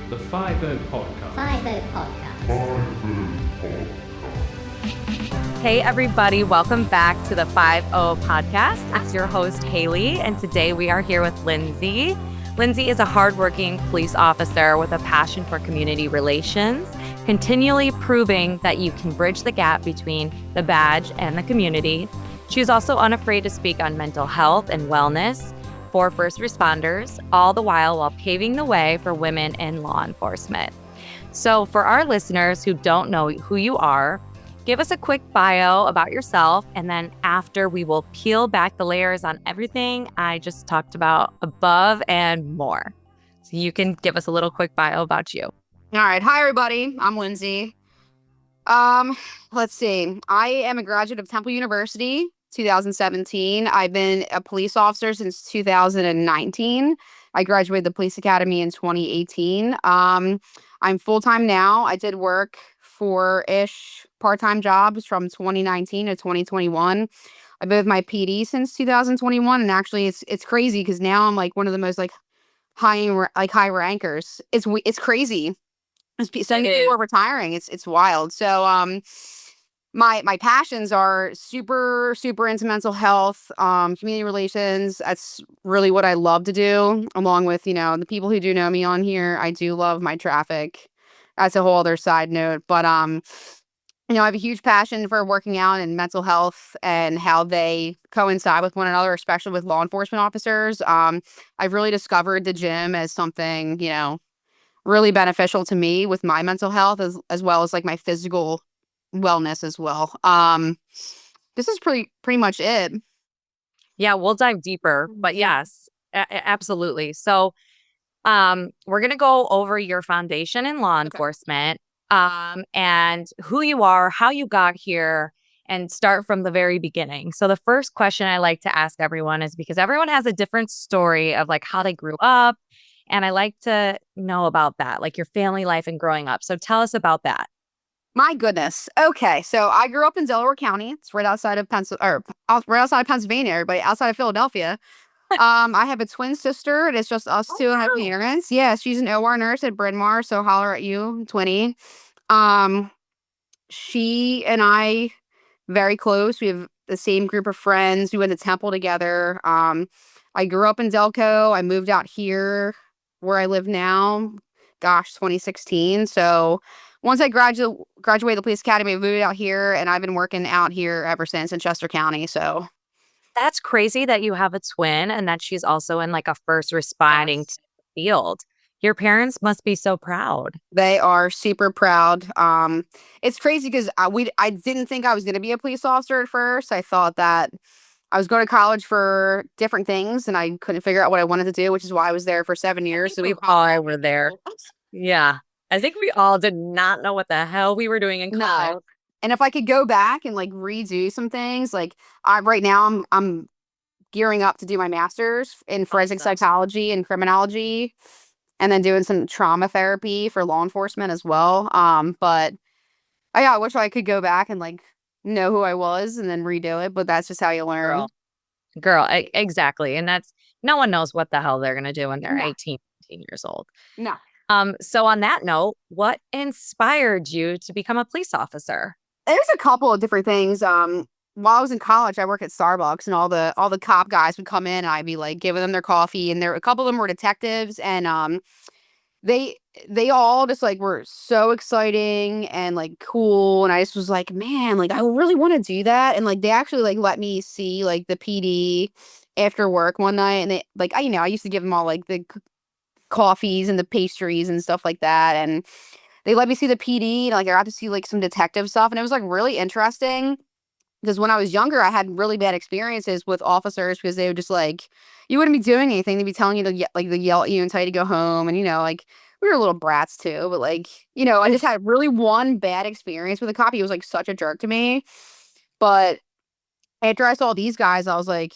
The Five OOOH Podcast. Five OOOH Podcast. Hey everybody, welcome back to the 5OOOH Podcast. It's your host Haley, and today we are here with Lindsay. Lindsay is a hardworking police officer with a passion for community relations, continually proving that you can bridge the gap between the badge and the community. She's also unafraid to speak on mental health and wellness for first responders, all the while paving the way for women in law enforcement. So for our listeners who don't know who you are, give us a quick bio about yourself, and then after we will peel back the layers on everything I just talked about above and more. So you can give us a little quick bio about you. All right. Hi, everybody. I'm Lindsay. Let's see. I am a graduate of Temple University, 2017. I've been a police officer since 2019. I graduated the police academy in 2018. I'm full-time now. I did work 4-ish part-time jobs from 2019 to 2021. I've been with my PD since 2021, and actually it's crazy because now I'm like one of the most high rankers. It's crazy. So many people are retiring. It's wild. So my passions are super into mental health, community relations. That's really what I love to do, along with, the people who do know me on here. I do love my traffic. That's a whole other side note. But I have a huge passion for working out and mental health and how they coincide with one another, especially with law enforcement officers. I've really discovered the gym as something, really beneficial to me with my mental health as well as like my physical wellness as well. This is pretty much it. Yeah, we'll dive deeper, but yes, absolutely. So we're going to go over your foundation in law enforcement, and who you are, how you got here, and start from the very beginning. So the first question I like to ask everyone is because everyone has a different story of like how they grew up. And I like to know about that, like your family life and growing up. So tell us about that. My goodness. Okay, so I grew up in Delaware County. It's right outside of right outside of Pennsylvania, everybody, outside of Philadelphia. I have a twin sister, and it's just us two and my parents. Yeah, she's an OR nurse at Bryn Mawr, so holler at you, Twinny. She and I, very close. We have the same group of friends. We went to Temple together. I grew up in Delco. I moved out here where I live now, 2016. So once I graduated the police academy, I moved out here, and I've been working out here ever since in Chester County. So that's crazy that you have a twin and that she's also in like a first responding field. Your parents must be so proud. They are super proud. It's crazy because I didn't think I was going to be a police officer at first. I thought that I was going to college for different things, and I couldn't figure out what I wanted to do, which is why I was there for 7 years. So we all were there. Yeah. I think we all did not know what the hell we were doing in college. No. And if I could go back and like redo some things, like right now I'm gearing up to do my master's in forensic psychology and criminology, and then doing some trauma therapy for law enforcement as well. But I wish I could go back and like know who I was and then redo it, but that's just how you learn. Girl, exactly. And that's, no one knows what the hell they're going to do when they're 18 years old. No. So on that note, what inspired you to become a police officer? There's a couple of different things. While I was in college, I worked at Starbucks, and all the cop guys would come in, and I'd be like giving them their coffee, and a couple of them were detectives, and they all just like were so exciting and like cool, and I just was like, man, like I really want to do that. And like they actually like let me see like the PD after work one night, and they like I used to give them all like the coffees and the pastries and stuff like that, and they let me see the PD, and like I got to see like some detective stuff, and it was like really interesting. Because when I was younger, I had really bad experiences with officers because they would just like, you wouldn't be doing anything. They'd be telling you to yell at you and tell you to go home. And, like, we were little brats too. But like, I just had really one bad experience with a cop. He was like such a jerk to me. But after I saw these guys, I was like,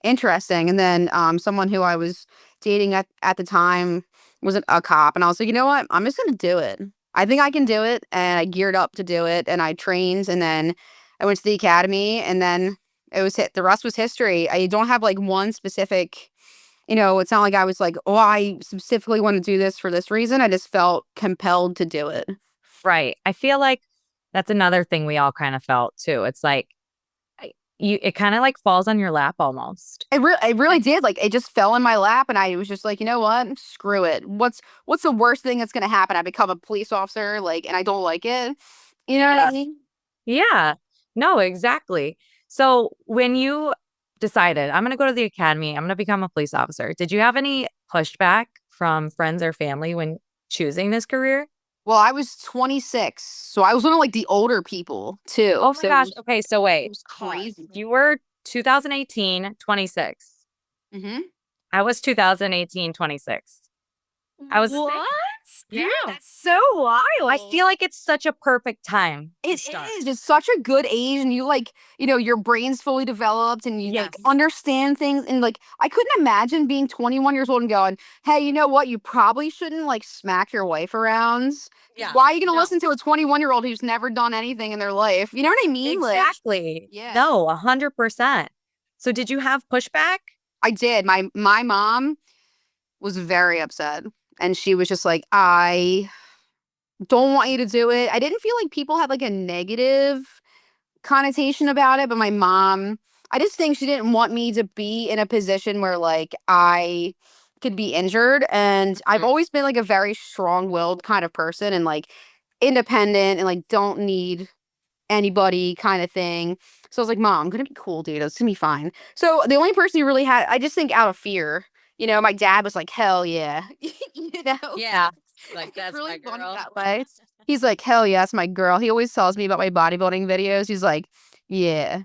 interesting. And then someone who I was dating at the time was a cop. And I was like, you know what? I'm just going to do it. I think I can do it. And I geared up to do it. And I trained. And then I went to the academy, and then the rest was history. I don't have like one specific It's not like I was like, oh, I specifically want to do this for this reason. I just felt compelled to do it. Right. I feel like that's another thing we all kind of felt too. It's like it kind of like falls on your lap almost. It really did. Like it just fell in my lap, and I was just like, you know what? Screw it. What's the worst thing that's gonna happen? I become a police officer, like, and I don't like it. You know what I mean? Yeah. No, exactly. So when you decided, I'm going to go to the academy, I'm going to become a police officer, did you have any pushback from friends or family when choosing this career? Well, I was 26, so I was one of like the older people too. Oh my So gosh. Okay. So it wait, was crazy. you were 2018, 26. Mm-hmm. I was 2018, 26. I was, What? yeah. That's so wild. I feel like it's such a perfect time. It is. It's such a good age, and you like, your brain's fully developed, and you like Yes. understand things. And like, I couldn't imagine being 21 years old and going, "Hey, you know what? You probably shouldn't like smack your wife around. Yeah. Why are you gonna No. listen to a 21-year-old who's never done anything in their life? You know what I mean? Like, Exactly. yeah. No, 100%. So did you have pushback? I did. My mom was very upset, and she was just like, "I don't want you to do it." I didn't feel like people had like a negative connotation about it, but my mom, I just think she didn't want me to be in a position where like I could be injured. And I've always been like a very strong-willed kind of person, and like independent, and like don't need anybody kind of thing. So I was like, Mom, I'm gonna be cool, dude. It's gonna be fine. So the only person who really had, I just think out of fear, my dad was like, hell yeah. Yeah. Like, It's that's my really funny girl. that way. He's like, hell yeah, that's my girl. He always tells me about my bodybuilding videos. He's like, yeah.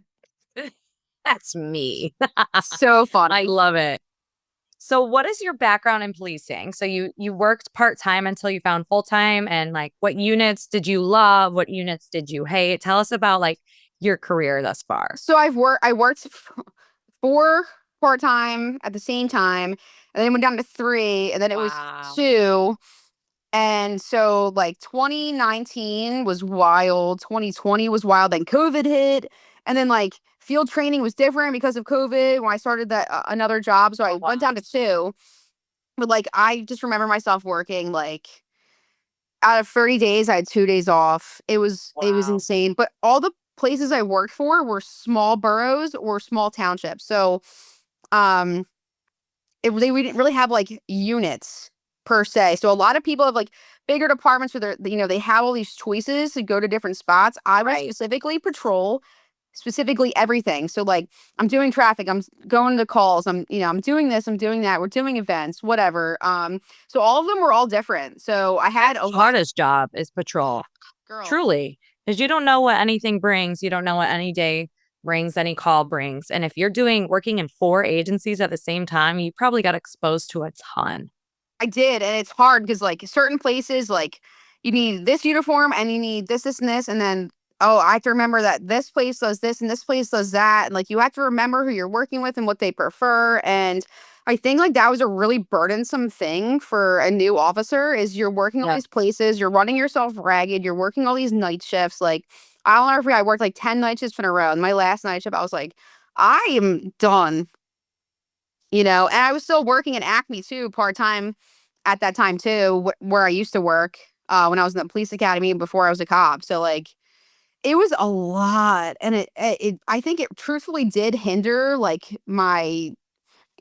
That's me. So fun. I love it. So what is your background in policing? So you worked part-time until you found full-time, and like what units did you love? What units did you hate? Tell us about like your career thus far. So I worked 4 part-time at the same time, and then went down to 3, and then it was Wow. 2. And so like 2019 was wild, 2020 was wild, then COVID hit, and then like field training was different because of COVID when I started that another job, so I went down to 2. But like I just remember myself working like out of 30 days, I had 2 days off. It was Wow. insane. But all the places I worked for were small boroughs or small townships. So um we didn't really have like units per se. So a lot of people have like bigger departments where they have all these choices to go to different spots. I was Right. specifically patrol, specifically everything. So like I'm doing traffic, I'm going to calls, I'm doing this, I'm doing that, we're doing events, whatever. So all of them were all different. So I had a lot. Hardest job is patrol. Girl. Truly. Because you don't know what anything brings. You don't know what any day brings, any call brings. And if you're working in 4 agencies at the same time, you probably got exposed to a ton. I did, and it's hard because like certain places, like you need this uniform and you need this, and this, and then I have to remember that this place does this and this place does that, and like you have to remember who you're working with and what they prefer. And I think like that was a really burdensome thing for a new officer is you're working all Yeah. these places, you're running yourself ragged, you're working all these night shifts. Like I'll never forget, I worked like 10 night shifts in a row. And my last night shift, I was like, I am done. And I was still working at Acme too, part-time at that time too, where I used to work when I was in the police academy before I was a cop. So like it was a lot, and I think it truthfully did hinder like my.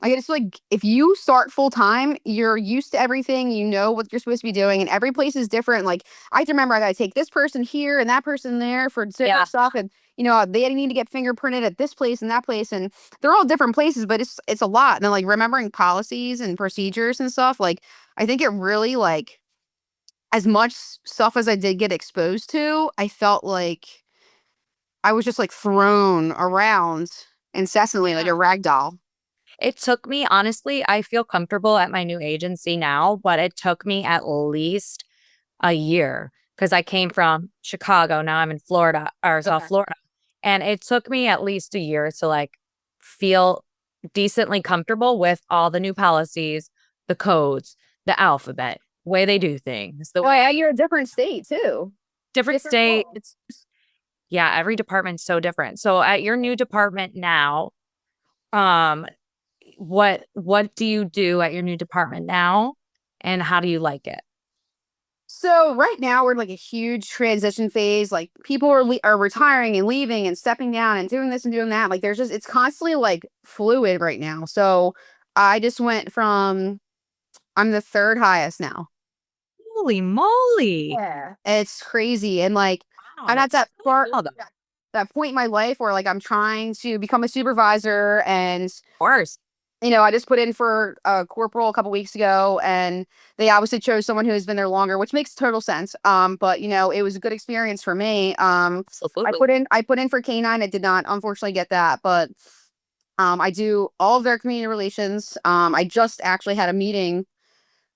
I guess like if you start full time, you're used to everything, you know what you're supposed to be doing, and every place is different. Like I have to remember I gotta take this person here and that person there for different Yeah. stuff, and they need to get fingerprinted at this place and that place, and they're all different places, but it's a lot. And then like remembering policies and procedures and stuff, like I think it really like as much stuff as I did get exposed to, I felt like I was just like thrown around incessantly like a rag doll. It took me, honestly, I feel comfortable at my new agency now, but it took me at least a year because I came from Chicago. Now I'm in Florida or South Florida. And it took me at least a year to like feel decently comfortable with all the new policies, the codes, the alphabet, way they do things, the Oh, yeah, you're a different state too. different state. Yeah, every department's so different. So at your new department now, um, what do you do at your new department now, and how do you like it? So right now we're in like a huge transition phase. Like people are retiring and leaving and stepping down and doing this and doing that. Like it's constantly like fluid right now. So I just went from I'm the third highest now. Holy moly! Yeah. It's crazy. And like I'm Wow, at that part oh, of that point in my life where like I'm trying to become a supervisor and course. I just put in for a corporal a couple weeks ago, and they obviously chose someone who has been there longer, which makes total sense. But it was a good experience for me. I Absolutely. put in for K9. I did not unfortunately get that, but I do all of their community relations. I just actually had a meeting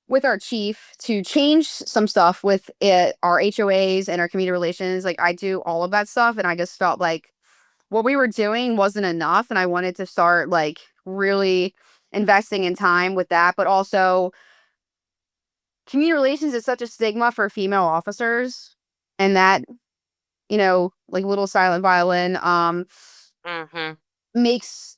with our chief to change some stuff with our HOAs and our community relations. Like I do all of that stuff, and I just felt like what we were doing wasn't enough, and I wanted to start like really investing in time with that. But also community relations is such a stigma for female officers, and that like little silent violin Mm-hmm. makes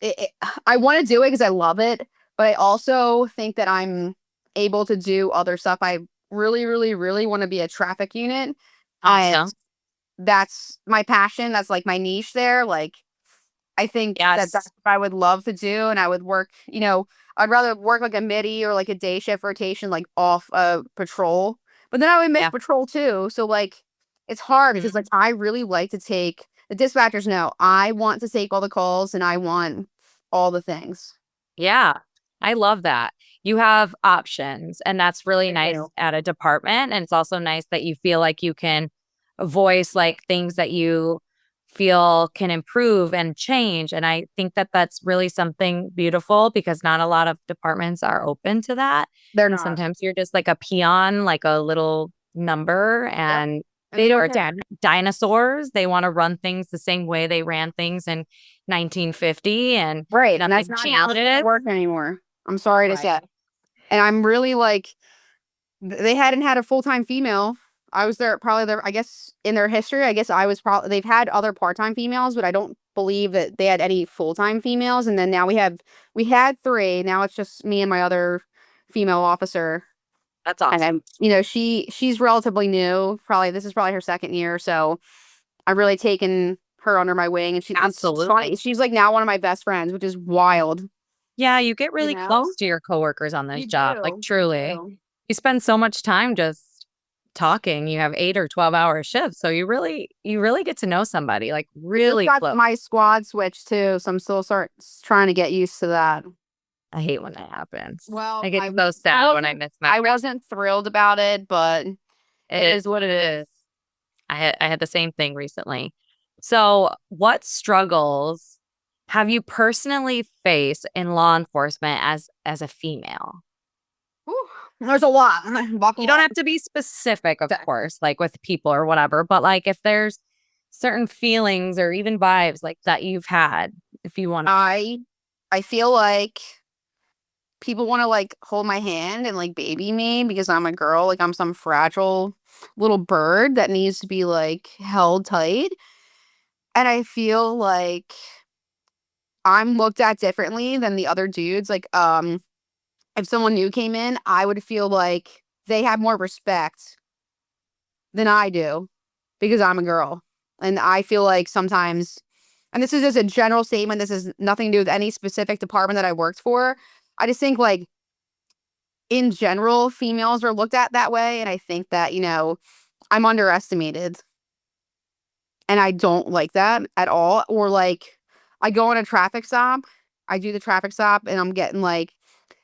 I want to do it because I love it, but I also think that I'm able to do other stuff. I really really really want to be a traffic unit, and Awesome. that's my passion. That's like my niche there. Like I think that that's Yes. what I would love to do, and I would work, I'd rather work like a midi or like a day shift rotation, like off patrol. But then I would miss Yeah. patrol too. So like, it's hard Mhm. because like I really like to take the dispatchers know I want to take all the calls and I want all the things. Yeah. I love that. You have options, and that's really I nice do. at a department. And it's also nice that you feel like you can voice like things that you feel can improve and change. And I think that that's really something beautiful because not a lot of departments are open to that. They're not. Sometimes you're just like a peon, like a little number, Yep. and And they don't or care. dinosaurs. They want to run things the same way they ran things in 1950, and Right. And that's nothing not how it's gonna changes. work anymore. I'm sorry to Right. say. And I'm really like they hadn't had a full-time female. I was there probably I guess in their history, I guess I was probably they've had other part-time females, but I don't believe that they had any full-time females. And then now we had three. Now it's just me and my other female officer. That's And awesome. I'm, she's relatively new. Probably this is probably her second year. So I've really taken her under my wing, and she's Absolutely. funny. She's like now one of my best friends, which is wild. Yeah, you get You really know? close to your coworkers on this You job. Like do. You truly. do. You spend so much time just talking. You have 8 or 12 hour shifts. So you really get to know somebody like I just really got close. my squad switched too, so I'm still trying to get used to that. I hate when that happens. Well, I get so sad when I miss my I friend. wasn't thrilled about it, but it It is what it is. I had the same thing recently. So what struggles have you personally faced in law enforcement as a female? Whew, there's a lot. You Buckle don't up. have to be specific, of Okay. course, like with people or whatever, but like if there's certain feelings or even vibes like that you've had, if you want to. I feel like people want to like hold my hand and like baby me because I'm a girl, like I'm some fragile little bird that needs to be like held tight. And I feel like I'm looked at differently than the other dudes. Like, if someone new came in, I would feel like they have more respect than I do because I'm a girl. And I feel like sometimes, and this is just a general statement, this has nothing to do with any specific department that I worked for. I just think like in general, females are looked at that way. And I think that, I'm underestimated. And I don't like that at all. Or like I go on a traffic stop, I do the traffic stop and I'm getting like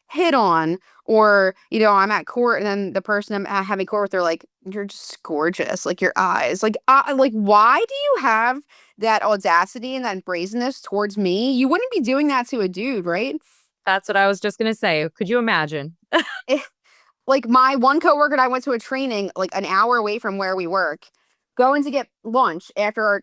hit on, or I'm at court and then the person I'm having court with, they're like, you're just gorgeous, like your eyes, like why do you have that audacity and that brazenness towards me? You wouldn't be doing that to a dude, right? That's what I was just going to say. Could you imagine? Like my one coworker and I went to a training like an hour away from where we work, going to get lunch after our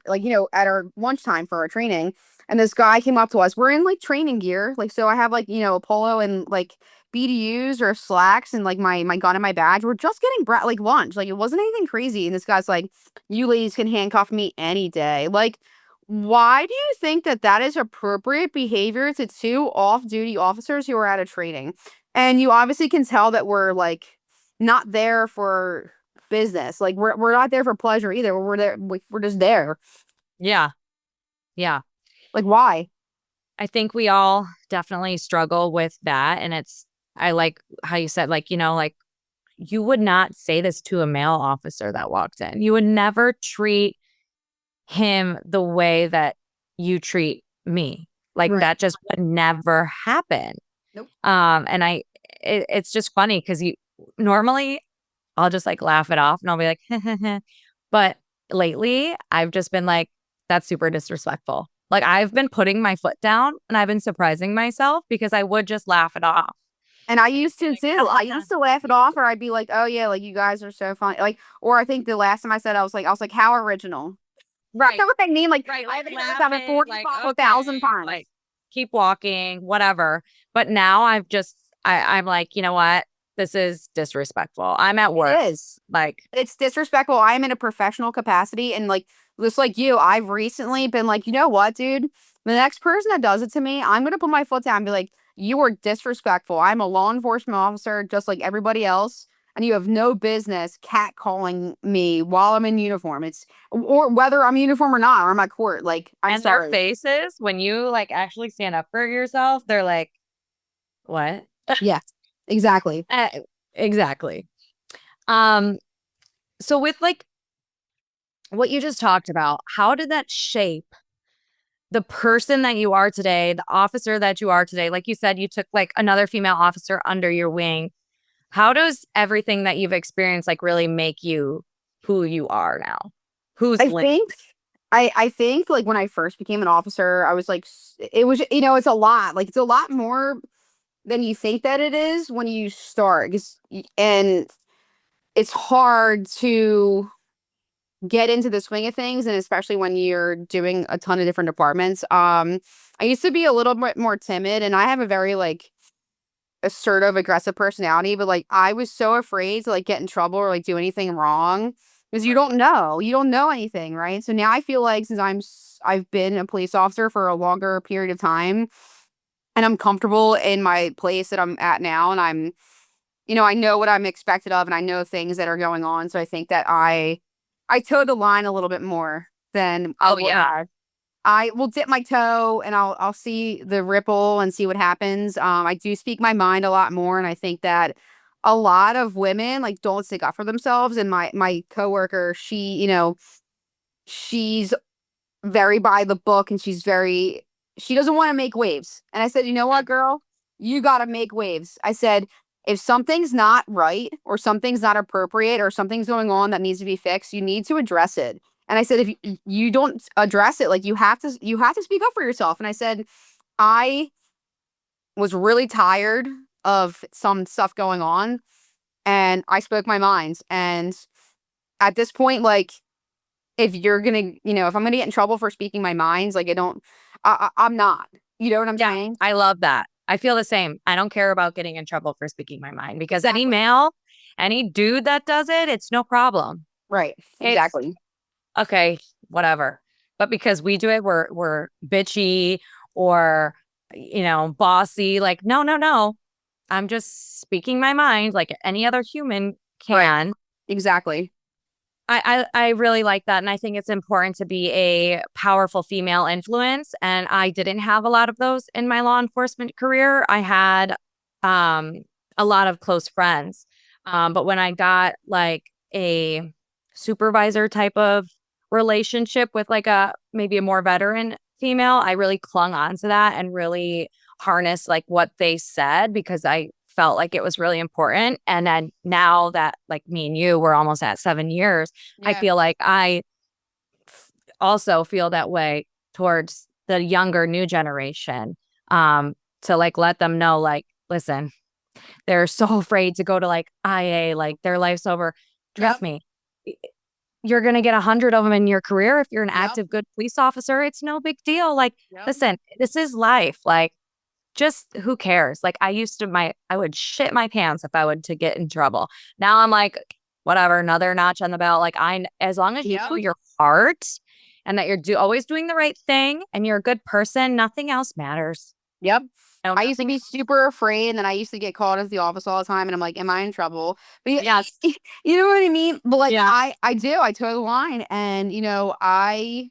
at our lunchtime for our training. And this guy came up to us. We're in like training gear. Like so I have like, a polo and like BDUs or slacks and like my gun and my badge. We're just getting like lunch. Like it wasn't anything crazy. And this guy's like, you ladies can handcuff me any day. Like, Why do you think that that is appropriate behavior to two off-duty officers who are out of training? And you obviously can tell that we're like not there for business. Like we're not there for pleasure either. We're there. We're just there. Yeah. Yeah. Like why? I think we all definitely struggle with that. And I like how you said, like, like you would not say this to a male officer that walked in. You would never treat him the way that you treat me. Like Right. that just would never happen. Nope. And it's just funny because you normally I'll just like laugh it off and I'll be like, but lately I've just been like, that's super disrespectful. Like I've been putting my foot down and I've been surprising myself because I would just laugh it off. And I used to too. I used to laugh it off, or I'd be like, "Oh yeah, like you guys are so funny." Like, or I think the last time I said, I was like, "How original." Right. You know what I mean? Like, Right. I Like haven't heard that in laughing, like, 45,000 okay, times. like keep walking, whatever. But now I'm like, you know what? This is disrespectful. I'm at work. It is. Like, It's disrespectful. I am in a professional capacity, and like just like you, I've recently been like, you know what, dude? The next person that does it to me, I'm gonna put my foot down and be like, you are disrespectful. I'm a law enforcement officer, just like everybody else, and you have no business catcalling me while I'm in uniform. It's or whether I'm in uniform or not, or I'm at court. Like, I'm and their sorry. faces, when you like actually stand up for yourself, they're like, what? Yeah, exactly. Uh, exactly. Um, so with like what you just talked about, how did that shape the person that you are today, the officer that you are today? Like you said, you took like another female officer under your wing. How does everything that you've experienced like really make you who you are now? Who's I Lindsay? think I think like when I first became an officer, I was like it was it's a lot. Like it's a lot more than you think that it is when you start. And it's hard to get into the swing of things, and especially when you're doing a ton of different departments. I used to be a little bit more timid, and I have a very like assertive, aggressive personality, but like I was so afraid to like get in trouble or like do anything wrong because you don't know anything, right? So now I feel like since I've been a police officer for a longer period of time and I'm comfortable in my place that I'm at now, and I know what I'm expected of, and I know things that are going on. So I think that I toe the line a little bit more than I Oh would yeah. have. I will dip my toe and I'll see the ripple and see what happens. I do speak my mind a lot more, and I think that a lot of women like don't stick up for themselves. And my coworker, she's very by the book, and she doesn't want to make waves. And I said, you know what, girl, you got to make waves. I said, if something's not right or something's not appropriate or something's going on that needs to be fixed, you need to address it. And I said, if you don't address it, like you have to speak up for yourself. And I said, I was really tired of some stuff going on, and I spoke my mind. And at this point, like if you're gonna, if I'm gonna get in trouble for speaking my mind, like I'm not. You know what I'm Yeah, saying? I love that. I feel the same. I don't care about getting in trouble for speaking my mind because any Exactly. male, any dude that does it, it's no problem. Right. It's Exactly. okay, whatever. But because we do it, we're bitchy or bossy. Like, no, no, no. I'm just speaking my mind like any other human Right. can. Exactly. I really like that. And I think it's important to be a powerful female influence. And I didn't have a lot of those in my law enforcement career. I had um, a lot of close friends. But when I got like a supervisor type of relationship with like maybe a more veteran female, I really clung on to that and really harnessed like what they said because I felt like it was really important. And then now that like me and you we're almost at 7 years, I Yeah. feel like also feel that way towards the younger new generation. To like let them know, like, listen, they're so afraid to go to like IA, like their life's over. Yep. Trust me, you're gonna get 100 of them in your career if you're an Yep. active, good police officer. It's no big deal. Like, Yep. listen, this is life. Like, just who cares? Like I would shit my pants if I would to get in trouble. Now I'm like, whatever, another notch on the belt. Like as long as you Yep. put your heart and that you're always doing the right thing and you're a good person, nothing else matters. Yep. No, I used to be super afraid, and then I used to get called into the office all the time, and I'm like, am I in trouble? But yes. you know what I mean? But like, Yeah. I do. I toe the line, and I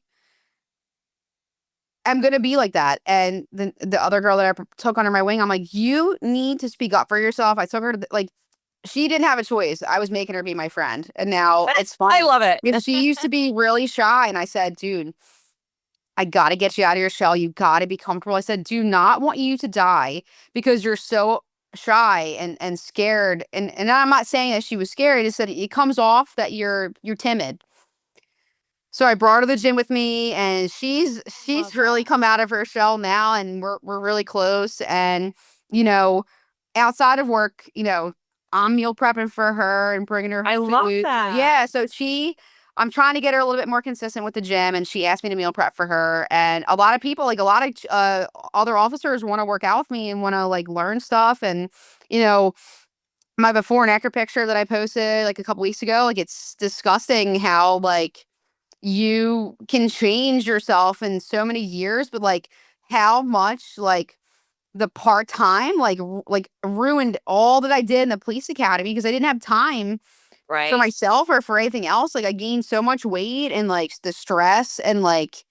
am gonna be like that. And the other girl that I took under my wing, I'm like, you need to speak up for yourself. I took her to like, she didn't have a choice. I was making her be my friend, and now it's fun. I love it. Because she used to be really shy, and I said, dude, I got to get you out of your shell. You got to be comfortable. I said, do not want you to die because you're so shy and scared. And I'm not saying that she was scared. I just said it comes off that you're timid. So I brought her to the gym with me, and she's really come out of her shell now, and we're really close. And you know, outside of work, I'm meal prepping for her and bringing her I food. love that. Yeah, so I'm trying to get her a little bit more consistent with the gym, and she asked me to meal prep for her. And a lot of people, like a lot of other officers, want to work out with me and want to like learn stuff. And you know, my before and after picture that I posted like a couple weeks ago, like it's disgusting how like you can change yourself in so many years, but like how much like the part-time like ruined all that I did in the police academy because I didn't have time Right. for myself or for anything else. Like I gained so much weight and like the stress and like,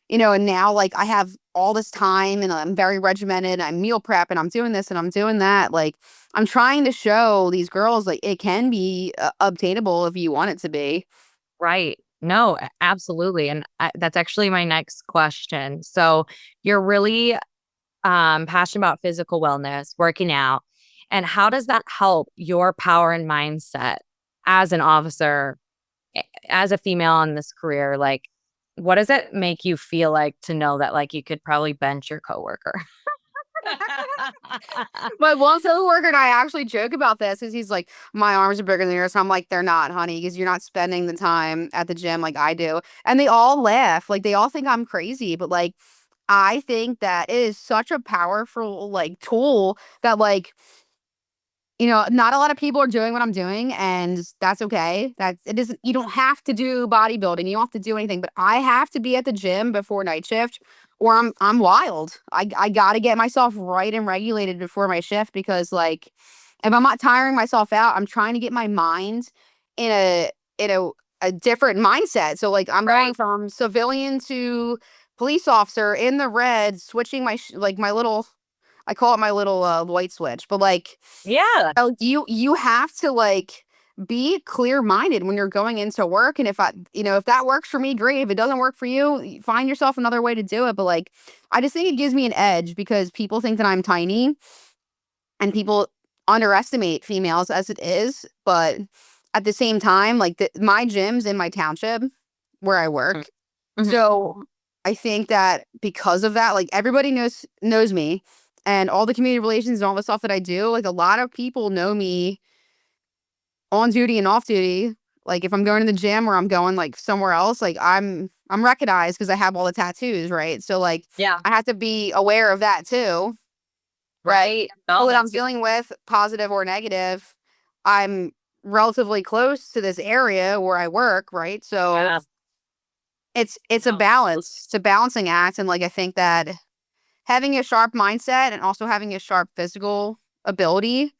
and now like I have all this time and I'm very regimented. I'm meal prep and I'm doing this and I'm doing that. Like I'm trying to show these girls like it can be obtainable if you want it to be. Right. No, absolutely. And that's actually my next question. So you're really passionate about physical wellness, working out. And how does that help your power and mindset as an officer, as a female in this career? Like, what does it make you feel like to know that like you could probably bench your coworker? My one coworker and I actually joke about this because he's like, my arms are bigger than yours. So I'm like, they're not, honey, because you're not spending the time at the gym like I do. And they all laugh. Like, they all think I'm crazy. But like, I think that it is such a powerful like tool that like, not a lot of people are doing what I'm doing, and that's okay. It isn't, you don't have to do bodybuilding. You don't have to do anything, but I have to be at the gym before night shift or I'm wild. I got to get myself right and regulated before my shift because like if I'm not tiring myself out, I'm trying to get my mind in a different mindset. So like I'm going from civilian to police officer in the red, switching like my little, I call it my little light switch, but like Yeah. you have to like be clear-minded when you're going into work. And if that works for me, great. If it doesn't work for you, find yourself another way to do it. But like, I just think it gives me an edge because people think that I'm tiny and people underestimate females as it is. But at the same time, like my gym's in my township where I work. Mhm. So I think that because of that, like everybody knows me and all the community relations and all the stuff that I do, like a lot of people know me on duty and off duty. Like if I'm going to the gym or I'm going like somewhere else, like I'm recognized because I have all the tattoos, right? So like Yeah. I have to be aware of that too. Right. No, What I'm dealing with, positive or negative, I'm relatively close to this area where I work, right? So yeah. it's a balance. It's a balancing act. And like I think that having a sharp mindset and also having a sharp physical ability,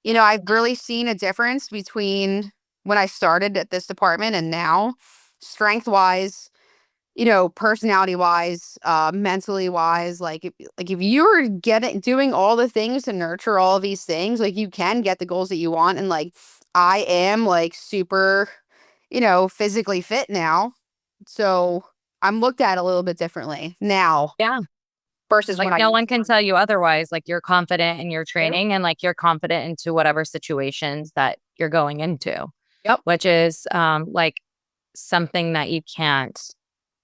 I've really seen a difference between when I started at this department and now, strength wise, personality wise, mentally wise. Like if you're doing all the things to nurture all of these things, like you can get the goals that you want. And like I am like super, physically fit now. So I'm looked at a little bit differently now. Yeah. Versus Like when no one can tell you otherwise. Like you're confident in your training and like you're confident into whatever situations that you're going into. Yep. Which is like something that you can't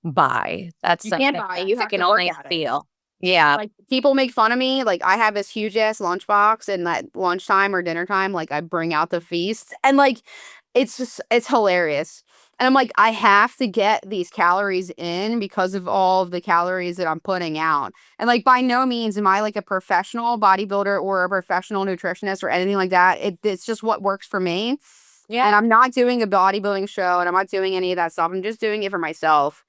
buy. That's You can't something buy. that You have can to work only at it. feel. Yeah. Like people make fun of me. Like I have this huge ass lunchbox, and at lunchtime or dinner time, like I bring out the feast, and like it's hilarious. And I'm like, I have to get these calories in because of all of the calories that I'm putting out. And like by no means am I like a professional bodybuilder or a professional nutritionist or anything like that. It's just what works for me. Yeah. And I'm not doing a bodybuilding show, and I'm not doing any of that stuff. I'm just doing it for myself.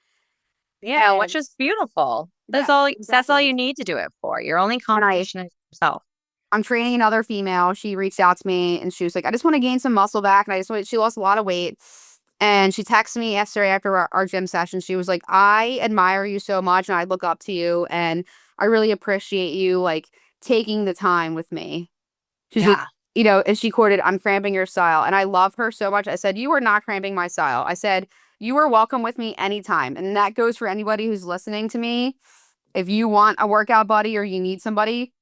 Yeah, which is beautiful. That's Yeah, all exactly. you need to do it for. Your only And competition is yourself. I'm training another female. She reached out to me and she was like, I just want to gain some muscle back. And she lost a lot of weight. And she texted me yesterday after our gym session. She was like, I admire you so much and I look up to you. And I really appreciate you like taking the time with me. She's like, Yeah. and she quoted, I'm cramping your style. And I love her so much. I said, you are not cramping my style. I said, you are welcome with me anytime. And that goes for anybody who's listening to me. If you want a workout buddy or you need somebody,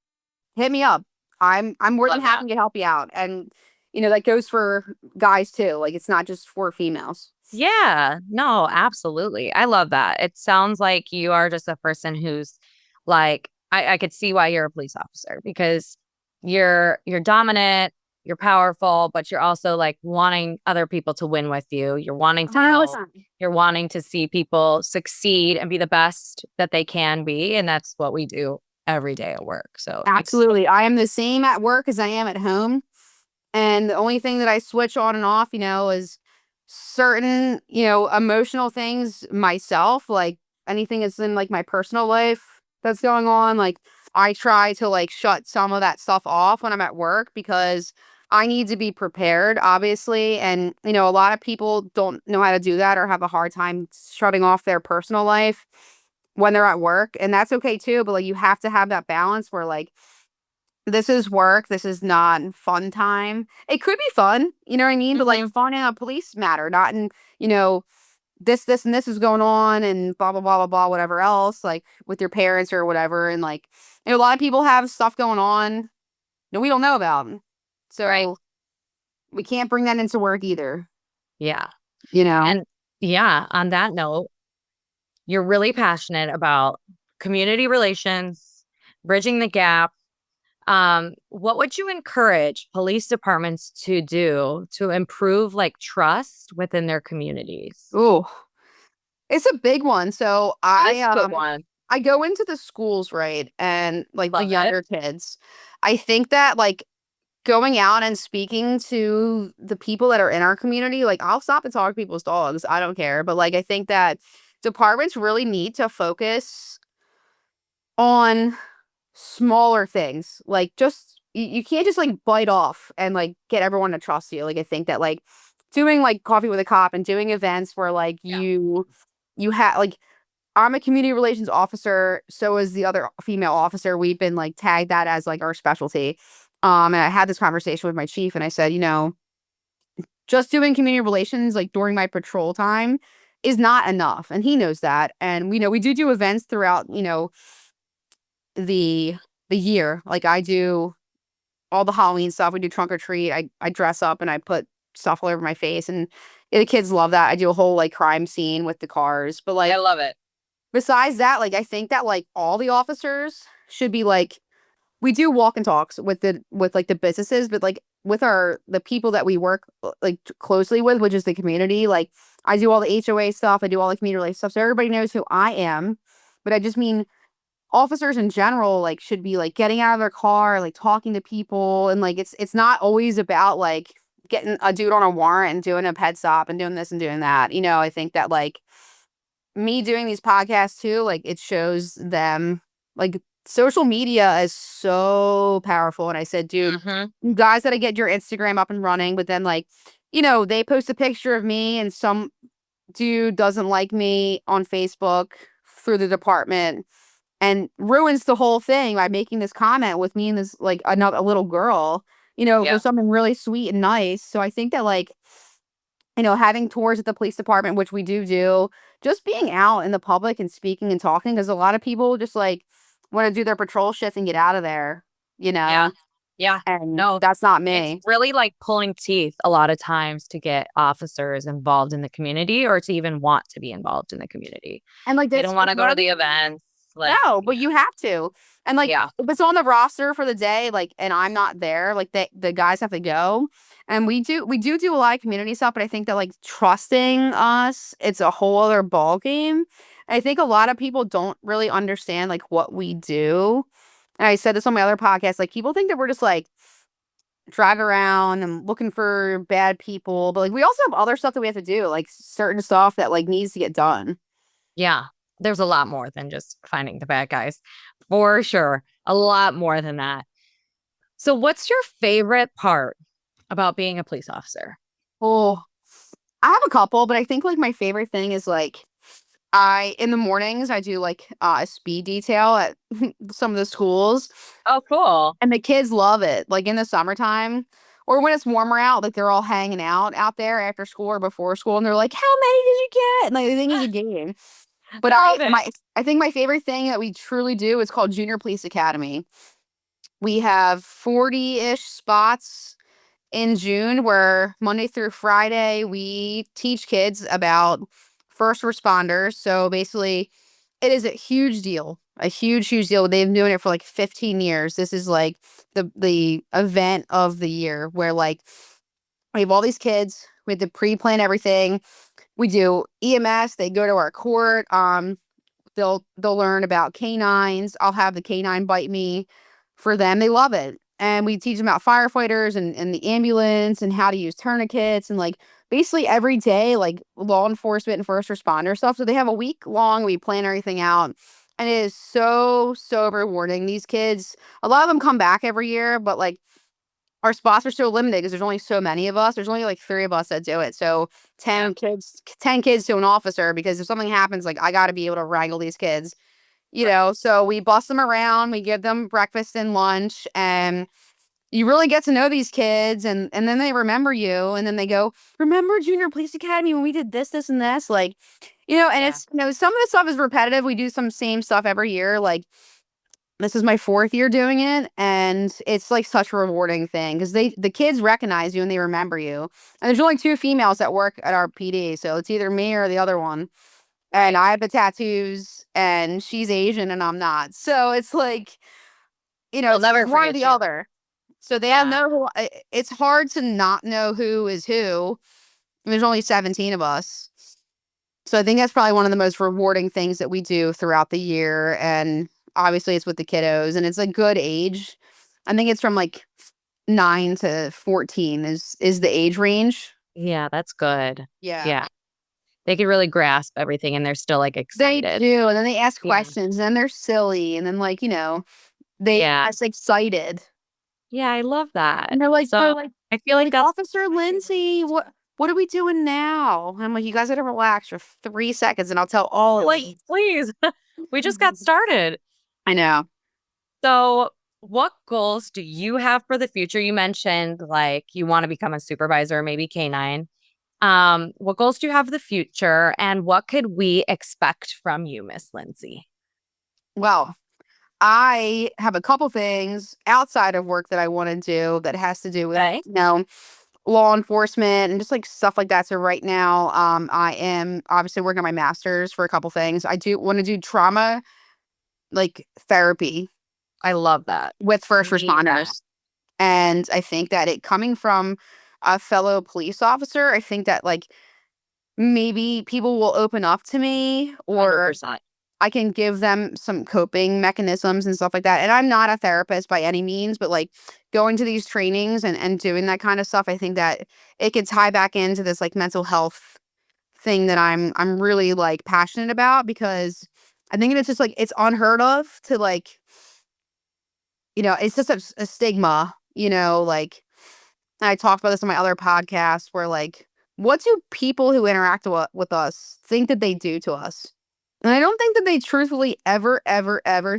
hit me up. I'm more than Love that. happy to help you out. And that goes for guys too. Like it's not just for females. Yeah, no, absolutely. I love that. It sounds like you are just a person who's like, I could see why you're a police officer because you're dominant, you're powerful, but you're also like wanting other people to win with you. You're wanting to help. 100%. You're wanting to see people succeed and be the best that they can be. And that's what we do every day at work. So Absolutely. I am the same at work as I am at home. And the only thing that I switch on and off, is certain, emotional things myself, like anything that's in like my personal life that's going on. Like I try to like shut some of that stuff off when I'm at work because I need to be prepared, obviously. And, a lot of people don't know how to do that or have a hard time shutting off their personal life when they're at work. And that's okay too. But like you have to have that balance where like, this is work. This is not fun time. It could be fun, you know what I mean? But like Mhm. fun in a police matter, not in, you know, this, and this is going on and blah, blah, blah, blah, blah, whatever else, like with your parents or whatever. And like, a lot of people have stuff going on that we don't know about. Right. So we can't bring that into work either, Yeah. you know? And yeah, on that note, you're really passionate about community relations, bridging the gap. What would you encourage police departments to do to improve like trust within their communities? Ooh, it's a big one. So That's a good one. I go into the schools, right? And like the Love it. younger kids. I think that like going out and speaking to the people that are in our community, like I'll stop and talk to people's dogs. I don't care. But like I think that departments really need to focus on smaller things. Like just you can't just like bite off and like get everyone to trust you. Like I think that like doing like coffee with a cop and doing events where like Yeah. you have like I'm a community relations officer, so is the other female officer. We've been like tagged that as like our specialty. And I had this conversation with my chief and I said, just doing community relations like during my patrol time is not enough. And he knows that. And we know we do events throughout, the year. Like I do all the Halloween stuff. We do trunk or treat. I dress up and I put stuff all over my face and the kids love that. I do a whole like crime scene with the cars. But I like love it. besides that, like I think that like all the officers should be like we do walk and talks with like the businesses, but like with the people that we work like closely with, which is the community. Like I do all the HOA stuff, I do all the community related stuff, so everybody knows who I am. But I just mean officers in general like should be like getting out of their car, like talking to people, and like it's not always about like getting a dude on a warrant and doing a pet stop and doing this and doing that. I think that like me doing these podcasts too, like it shows them like social media is so powerful. And I said, dude, Hmm. you guys gotta get your Instagram up and running. But then like, they post a picture of me and some dude doesn't like me on Facebook through the department and ruins the whole thing by making this comment with me and this like another a little girl, for Yeah. something really sweet and nice. So I think that like having tours at the police department, which we do, just being out in the public and speaking and talking, because a lot of people just like want to do their patrol shift and get out of there, Yeah. Yeah. and No, that's not it's me. really like pulling teeth a lot of times to get officers involved in the community or to even want to be involved in the community. And like They that's don't want it's to go to very the events. Like, no, but you have to. And like yeah. if it's on the roster for the day, like and I'm not there, like the guys have to go. And we do a lot of community stuff, but I think that like trusting us, it's a whole other ball game. I think a lot of people don't really understand like what we do. And I said this on my other podcast, like people think that we're just like driving around and looking for bad people, but like we also have other stuff that we have to do, like certain stuff that like needs to get done. Yeah. There's a lot more than just finding the bad guys, for sure. A lot more than that. So, what's your favorite part about being a police officer? Oh, I have a couple, but I think like my favorite thing is like in the mornings I do like a speed detail at some of the schools, Oh, cool. and the kids love it. Like in the summertime or when it's warmer out, like they're all hanging out there after school or before school, and they're like, "How many did you get?" And like they think it's a game. But Love it. I think my favorite thing that we truly do is called Junior Police Academy. We have 40-ish spots in June where Monday through Friday we teach kids about first responders. So basically, it is a huge deal, a huge deal. They've been doing it for like 15 years. This is like the event of the year where like we have all these kids. We have to pre-plan everything. We do EMS. They go to our court. They'll learn about canines. I'll have the canine bite me for them. They love it. And we teach them about firefighters and the ambulance and how to use tourniquets and like basically every day, like law enforcement and first responder stuff. So they have a week long, we plan everything out. And it is so rewarding. These kids, a lot of them come back every year, but like our spots are so limited because there's only so many of us. There's only like 3 of us that do it. So 10 kids to an officer, because if something happens, like I got to be able to wrangle these kids, you know. So we bus them around, we give them breakfast and lunch, and you really get to know these kids, and then they remember you, and then they go, "Remember Junior Police Academy when we did this and this?" Like, you know, and it's, you know, some of the stuff is repetitive. We do some same stuff every year. Like this is my 4th year doing it, and it's like such a rewarding thing because the kids recognize you and they remember you. And there's only 2 females that work at our PD, so it's either me or the other one. And I have the tattoos, and she's Asian and I'm not. So it's like, you know, I'll it's never one or forget the you. other. So they have no, it's hard to not know who is who. There's only 17 of us. So I think that's probably one of the most rewarding things that we do throughout the year. And obviously it's with the kiddos, and it's a good age. I think it's from like 9 to 14 is the age range. Yeah, that's good. Yeah. Yeah. They can really grasp everything and they're still like They excited. do. And then they ask Yeah. questions, and then they're silly. And then like, you know, they Yeah. just excited. Yeah, I love that. And they're So like, I feel like that's Officer Lyndsay, what are we doing now? And I'm like, you guys gotta relax for 3 seconds and I'll tell all of like, you. please. We just got started. I know. So, what goals do you have for the future? You mentioned like you want to become a supervisor, maybe K9. What goals do you have for the future, and what could we expect from you, Miss Lindsay? Well, I have a couple things outside of work that I want to do that has to do with, Okay. you know, law enforcement and just like stuff like that. So right now, I am obviously working on my master's for a couple things. I do want to do trauma like therapy I love that. with first We need that. responders. And I think that it coming from a fellow police officer, I think that like maybe people will open up to me, or 100%. I can give them some coping mechanisms and stuff like that. And I'm not a therapist by any means, but like going to these trainings and doing that kind of stuff, I think that it could tie back into this like mental health thing that I'm really like passionate about, because I think it's just like it's unheard of to like, you know, it's just a stigma, you know, like I talked about this on my other podcast where like, what do people who interact with us think that they do to us? And I don't think that they truthfully ever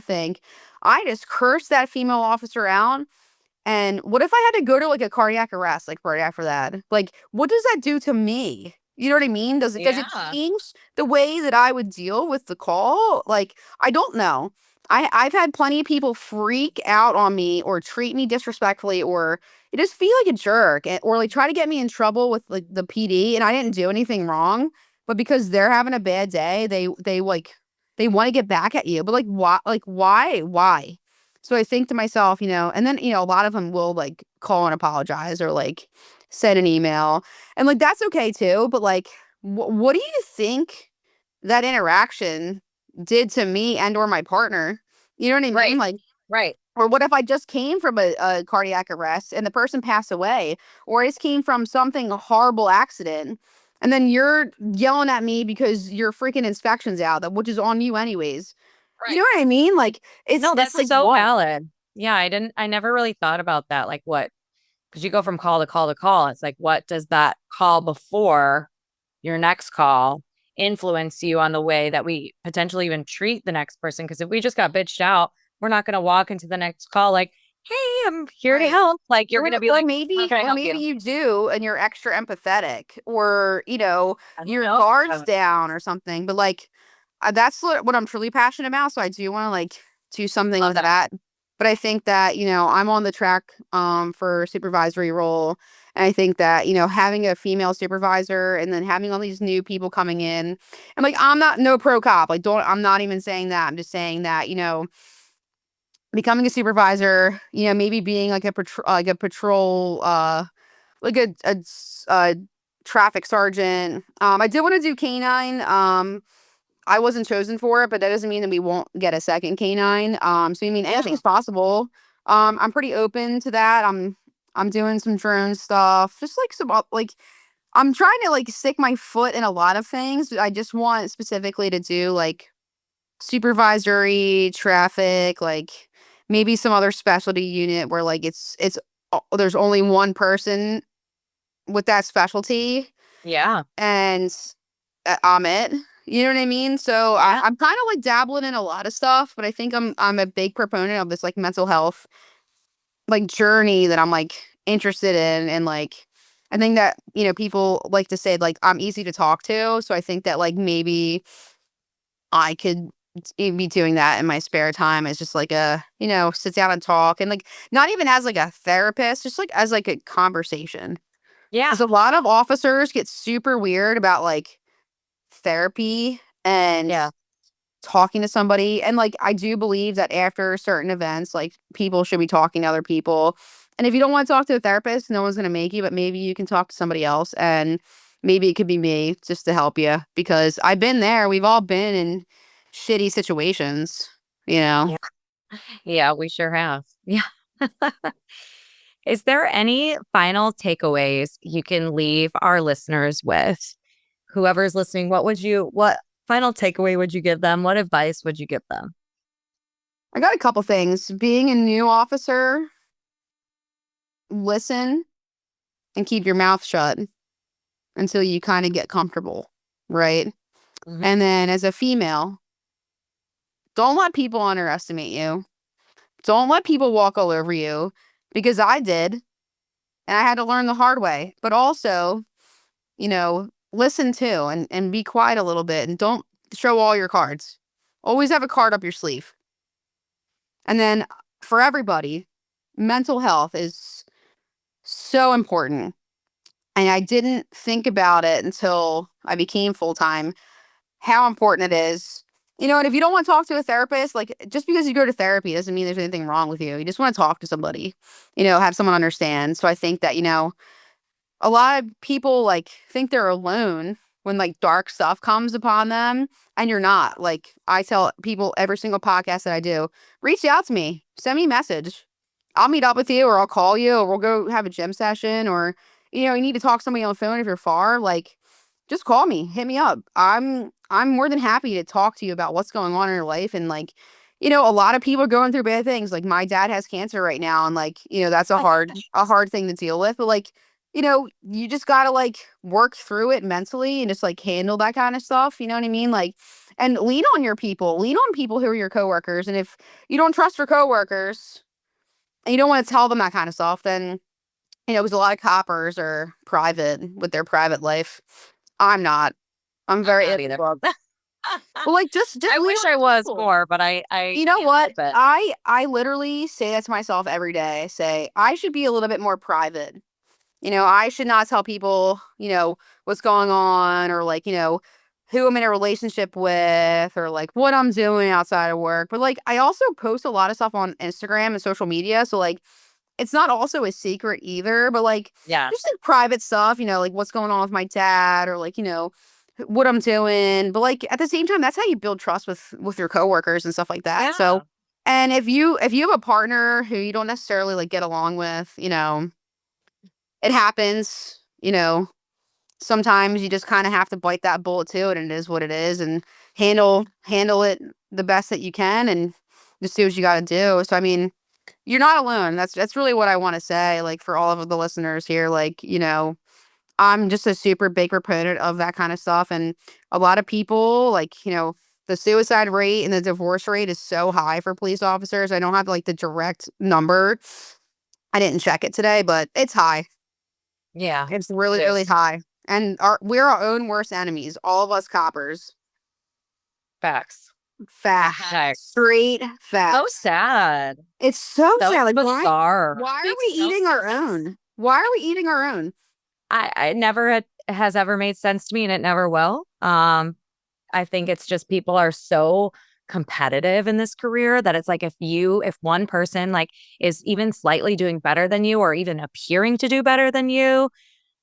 think, I just cursed that female officer out. And what if I had to go to like a cardiac arrest, like right after that? Like, what does that do to me? You know what I mean? Does it Yeah. change the way that I would deal with the call? Like, I don't know. I've had plenty of people freak out on me or treat me disrespectfully, or you just feel like a jerk, or like try to get me in trouble with like the PD, and I didn't do anything wrong, but because they're having a bad day, they like they want to get back at you. But like why? Like why? So I think to myself, you know, and then, you know, a lot of them will like call and apologize or like send an email, and like that's okay too. But like, what do you think that interaction did to me and or my partner? You know what I mean? Right. Like, Right. or what if I just came from a cardiac arrest and the person passed away, or I just came from something, a horrible accident, And then you're yelling at me because your freaking inspection's out, which is on you anyways. You know Right. what I mean? Like, No, it's that's like, so what? valid. Yeah, I never really thought about that. Like what? Because you go from call to call to call. It's like, what does that call before your next call influence you on the way that we potentially even treat the next person? Because if we just got bitched out, we're not going to walk into the next call like, hey, I'm here to Right. help. Like, you're going to be Or like, how maybe, can I or help maybe you? you do, and you're extra empathetic, or I don't your know. guard's down or something. But like, that's what I'm truly passionate about. So I do want to like do something Love like that. that. But I think that I'm on the track for supervisory role, and I think that having a female supervisor and then having all these new people coming in, and like I'm not no pro cop. Like don't I'm not even saying that. I'm just saying that becoming a supervisor, maybe being like a patrol, like a traffic sergeant. I did want to do canine. I wasn't chosen for it, but that doesn't mean that we won't get a second canine. So I mean, Yeah. anything's possible. I'm pretty open to that. I'm doing some drone stuff, just like some like I'm trying to like stick my foot in a lot of things. But I just want specifically to do like supervisory traffic, like maybe some other specialty unit where like there's only one person with that specialty, Yeah. and I'm it. You know what I mean? So Yeah. I'm kind of like dabbling in a lot of stuff, but I think I'm a big proponent of this like mental health like journey that I'm like interested in, and like I think that people like to say like I'm easy to talk to, so I think that like maybe I could be doing that in my spare time as just like sit down and talk, and like not even as like a therapist, just like as like a conversation. Yeah. Because a lot of officers get super weird about like therapy and Yeah. talking to somebody. And like I do believe that after certain events, like people should be talking to other people. And if you don't want to talk to a therapist, no one's gonna make you, but maybe you can talk to somebody else, and maybe it could be me just to help you, because I've been there. We've all been in shitty situations, you know. Yeah. Yeah, we sure have. Yeah. Is there any final takeaways you can leave our listeners with? Whoever's listening, what final takeaway would you give them? What advice would you give them? I got a couple things. Being a new officer, listen and keep your mouth shut until you kind of get comfortable, right? Mhm. And then as a female, don't let people underestimate you. Don't let people walk all over you, because I did, and I had to learn the hard way. But also, listen too, and be quiet a little bit, and don't show all your cards. Always have a card up your sleeve. And then for everybody, mental health is so important. And I didn't think about it until I became full time, how important it is. And if you don't want to talk to a therapist, like just because you go to therapy doesn't mean there's anything wrong with you. You just want to talk to somebody, have someone understand. So I think that, a lot of people like think they're alone when like dark stuff comes upon them, and you're not. Like I tell people every single podcast that I do, reach out to me, send me a message. I'll meet up with you, or I'll call you, or we'll go have a gym session, or you need to talk to somebody on the phone if you're far, like just call me, hit me up. I'm more than happy to talk to you about what's going on in your life. And like a lot of people are going through bad things. Like my dad has cancer right now, and like that's a hard thing to deal with. But like you just gotta like work through it mentally and just like handle that kind of stuff. You know what I mean? Like, and lean on your people, lean on people who are your coworkers. And if you don't trust your coworkers and you don't want to tell them that kind of stuff, then because a lot of coppers are private with their private life. I'm not. I'm I'm very not in the either. book. Well, like just I lean wish on I your was people. more, but I You know can't what? help it. I literally say that to myself every day. I say I should be a little bit more private. I should not tell people, what's going on, or like, who I'm in a relationship with, or like what I'm doing outside of work. But like, I also post a lot of stuff on Instagram and social media. So like, it's not also a secret either, but like, Yeah. just like private stuff, like what's going on with my dad, or like, what I'm doing. But like, at the same time, that's how you build trust with your coworkers and stuff like that. So, Yeah. and if you have a partner who you don't necessarily like get along with, it happens, sometimes you just kind of have to bite that bullet too, and it is what it is, and handle it the best that you can, and just do what you got to do. So I mean, you're not alone. That's really what I want to say, like, for all of the listeners here. Like, I'm just a super big proponent of that kind of stuff, and a lot of people, like, the suicide rate and the divorce rate is so high for police officers. I don't have like the direct number. I didn't check it today, but it's high. Yeah. It's really, it is. really high. And we're our own worst enemies, all of us coppers. Facts. Facts. Straight facts. So sad. It's so sad. Like, bizarre. Why are we eating our own? Why are we eating our own? I never has ever made sense to me, and it never will. I think it's just people are so competitive in this career that it's like if one person like is even slightly doing better than you or even appearing to do better than you,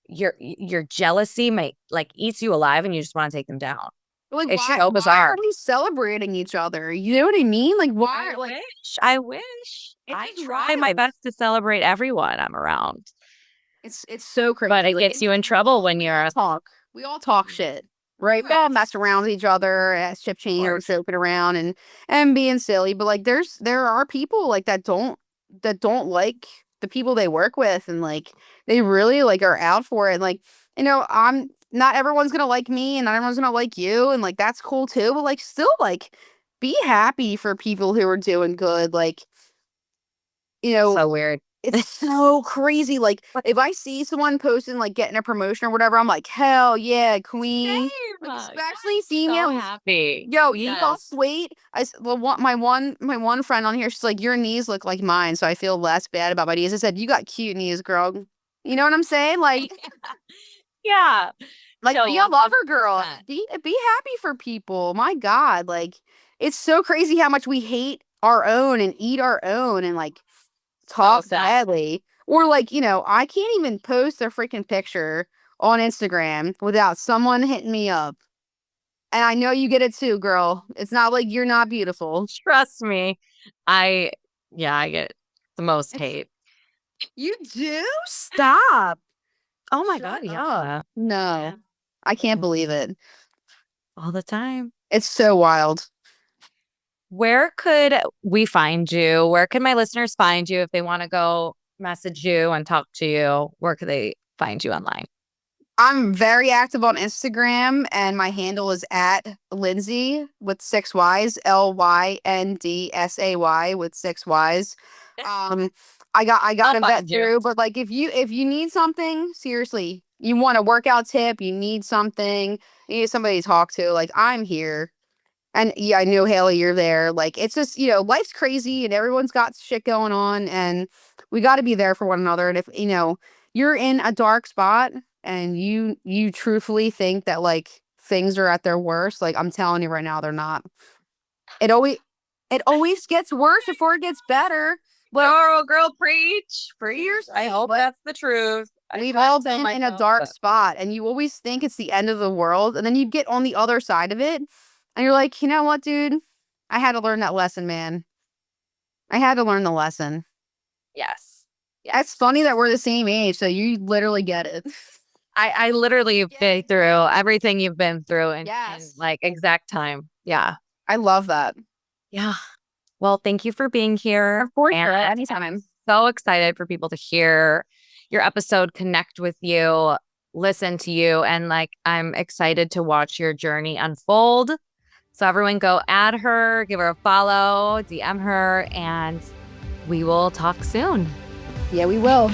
your jealousy might like eats you alive and you just want to take them down. Like, it's so bizarre. Why are we celebrating each other? You know what I mean? Like, why? I wish. I try my best to celebrate everyone I'm around. It's so crazy. But it gets you in trouble when you're we all talk shit, right? We all mess around with each other, chip chain or joking around and being silly. But like, there are people like that don't like the people they work with, and like they really like are out for it. Like, I'm not everyone's gonna like me, and not everyone's gonna like you, and like that's cool too. But like, still like, be happy for people who are doing good. Like, so weird. It's so crazy. Like, if I see someone posting, like, getting a promotion or whatever, I'm like, hell yeah, queen. Like, especially females. So happy. Yo, you lost weight. My one friend on here, she's like, your knees look like mine, so I feel less bad about my knees. I said, you got cute knees, girl. You know what I'm saying? Like, yeah. Like, be a lover girl. Be happy for people. My God. Like, it's so crazy how much we hate our own and eat our own and, like, talk badly, or like, I can't even post a freaking picture on Instagram without someone hitting me up, and I know you get it too, girl. It's not like you're not beautiful. Trust me, I get the most hate. You do? Stop. Oh my God, yeah. No, I can't believe it. All the time. It's so wild. Where could we find you? Where can my listeners find you if they want to go message you and talk to you? Where could they find you online? I'm very active on Instagram, and my handle is at Lindsay with 6 Y's, LYNDSAY with 6 Y's. I got to vet through, but like if you need something, seriously, you want a workout tip, you need something, you need somebody to talk to, like, I'm here. And yeah, I know, Haley, you're there. Like, it's just, life's crazy and everyone's got shit going on, and we got to be there for one another. And if, you're in a dark spot and you truthfully think that like things are at their worst, like, I'm telling you right now, they're not. It always gets worse before it gets better. Well, girl, preach. I hope that's the truth. We've all been in a dark spot, and you always think it's the end of the world, and then you get on the other side of it, and you're like, you know what, dude? I had to learn that lesson, man. I had to learn the lesson. Yes. It's funny that we're the same age, so you literally get it. I literally have been through everything you've been through in like exact time. Yeah. I love that. Yeah. Well, thank you for being here. Of course, anytime. I'm so excited for people to hear your episode, connect with you, listen to you, and like, I'm excited to watch your journey unfold. So everyone go add her, give her a follow, DM her, and we will talk soon. Yeah, we will.